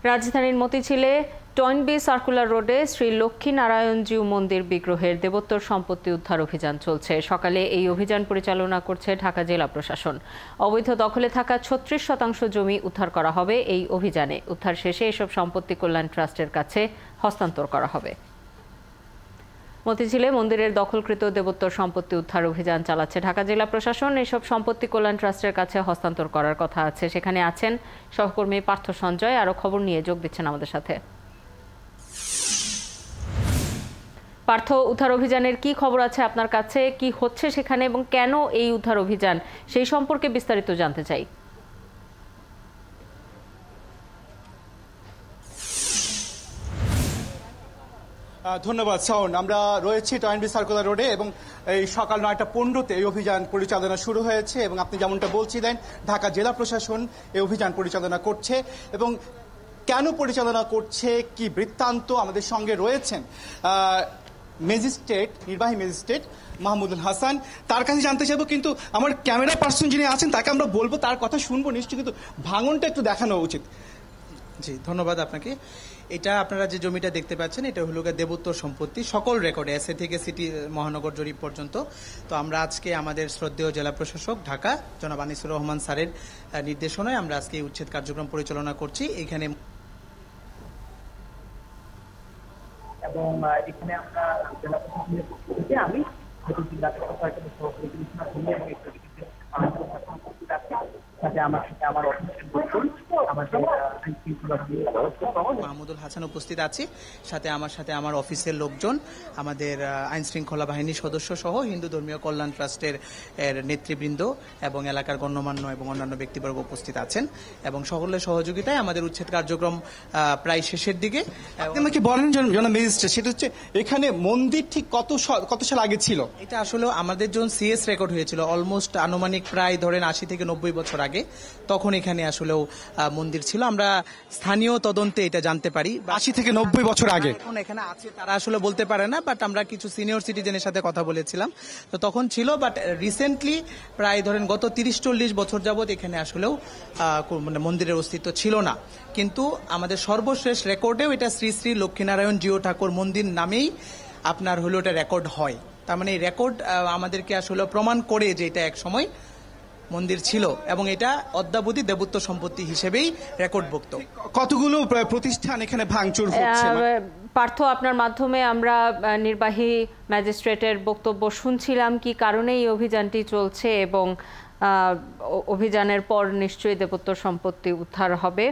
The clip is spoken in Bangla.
রাজধানীর মতিঝিলে টয়েনবি সার্কুলার রোডে শ্রী লক্ষ্মীনারায়ণজিউ মন্দির বিগ্রহের দেবোত্তর সম্পত্তি উদ্ধার অভিযান চলছে। সকালে এই অভিযান পরিচালনা করছে ঢাকা জেলা প্রশাসন। অবৈধ দখলে থাকা ৩৬% জমি উদ্ধার করা হবে এই অভিযানে। উদ্ধার শেষে এসব সম্পত্তি কল্যাণ ট্রাস্টের কাছে হস্তান্তর করা হবে। মতিঝিলে মন্দিরের দখলকৃত দেবোত্তর সম্পত্তি উদ্ধার অভিযান চালাচ্ছে ঢাকা জেলা প্রশাসন। এসব সম্পত্তি কল্যাণ ট্রাস্টের কাছে হস্তান্তর করার কথা আছে। সেখানে আছেন সহকর্মী পার্থ সঞ্জয়। আরো খবর নিয়ে যোগ দিচ্ছেন আমাদের সাথে। পার্থ, উদ্ধার অভিযানের কি খবর আছে আপনার কাছে? কি হচ্ছে সেখানে এবং কেন এই উদ্ধার অভিযান, সেই সম্পর্কে বিস্তারিত জানতে চাই। ধন্যবাদ শাওন। আমরা রয়েছি টয়েনবি সার্কুলার রোডে এবং এই সকাল ৯টা ১৫-তে এই অভিযান পরিচালনা শুরু হয়েছে এবং আপনি যেমনটা বলছিলেন ঢাকা জেলা প্রশাসন এই অভিযান পরিচালনা করছে এবং কেন পরিচালনা করছে, কি বৃত্তান্ত, আমাদের সঙ্গে রয়েছেন নির্বাহী ম্যাজিস্ট্রেট মাহমুদুল হাসান। তার কাছে জানতে চাইবো, কিন্তু আমার ক্যামেরা পার্সন যিনি আছেন তাকে আমরা বলবো, তার কথা শুনবো নিশ্চয়ই, কিন্তু ভাঙনটা একটু দেখানো উচিত। জি, ধন্যবাদ আপনাকে। এটা আপনারা যে জমিটা দেখতে পাচ্ছেন এটা হলো দেবোত্তর সম্পত্তি, সকল রেকর্ডে এসএ থেকে সিটি মহানগর জরিপ পর্যন্ত। তো আমরা আজকে আমাদের শ্রদ্ধেয় জেলা প্রশাসক ঢাকা জনাব আনিসুর রহমান স্যারের নির্দেশনায় আমরা আজকে এই উচ্ছেদ কার্যক্রম পরিচালনা করছি। এখানে এবং এখানে আমরা জেলা প্রশাসনের পক্ষ থেকে আমি জেলা প্রশাসকের সহকারী কমিশনার সাথে আমার সাথে আমার অফিসের লোকজন, আমাদের মাহমুদুল হাসান উপস্থিত আছে, সাথে আমার অফিসের লোকজন, আমাদের আইন শৃঙ্খলা বাহিনীর সদস্য সহ হিন্দু ধর্মীয় কল্যাণ ট্রাস্টের নেতৃবৃন্দ এবং এলাকার গণ্যমান্য এবং অন্যান্য ব্যক্তিবর্গ উপস্থিত আছেন এবং সকলের সহযোগিতায় আমাদের উচ্ছেদ কার্যক্রম প্রায় শেষের দিকে। আমাকে বলেন জনাব ম্যাজিস্ট্রেট, সেটা হচ্ছে এখানে মন্দির ঠিক কত সাল আগে ছিল? এটা আসলে আমাদের যখন সিএস রেকর্ড হয়েছিল অলমোস্ট আনুমানিক প্রায় ধরেন ৮০ থেকে ৯০ বছর আগে, তখন এখানে আসলেও মন্দির ছিল। আমরা স্থানীয় তদন্তে এটা জানতে পারি ৮০ থেকে ৯০ বছর আগে এখন এখানে আছে তারা আসলে বলতে পারে না, বাট আমরা কিছু সিনিয়র সিটিজেনের সাথে কথা বলেছিলাম, তো তখন ছিল। বাট রিসেন্টলি প্রায় ধরেন গত ৩০-৪০ বছর যাবত এখানে আসলেও মানে মন্দিরের অস্তিত্ব ছিল না। কিন্তু আমাদের সর্বশেষ রেকর্ডেও এটা শ্রী শ্রী লক্ষ্মীনারায়ণ জিউ ঠাকুর মন্দির নামেই আপনার হলো এটা রেকর্ড হয়। তার মানে এই রেকর্ড আমাদেরকে আসলে প্রমাণ করে যে এটা এক সময় মন্দির ছিল এবং এটা অদ্যাবধি দেবোত্তর সম্পত্তি হিসেবেই রেকর্ডভুক্ত। কতগুলো প্রতিষ্ঠান এখানে ভাঙচুর হচ্ছে? পার্থ, আপনার মাধ্যমে আমরা নির্বাহী ম্যাজিস্ট্রেটের বক্তব্য শুনছিলাম কি কারণে এই অভিযানটি চলছে এবং অভিযানের পর নিশ্চয়ই দেবোত্তর সম্পত্তি উদ্ধার হবে।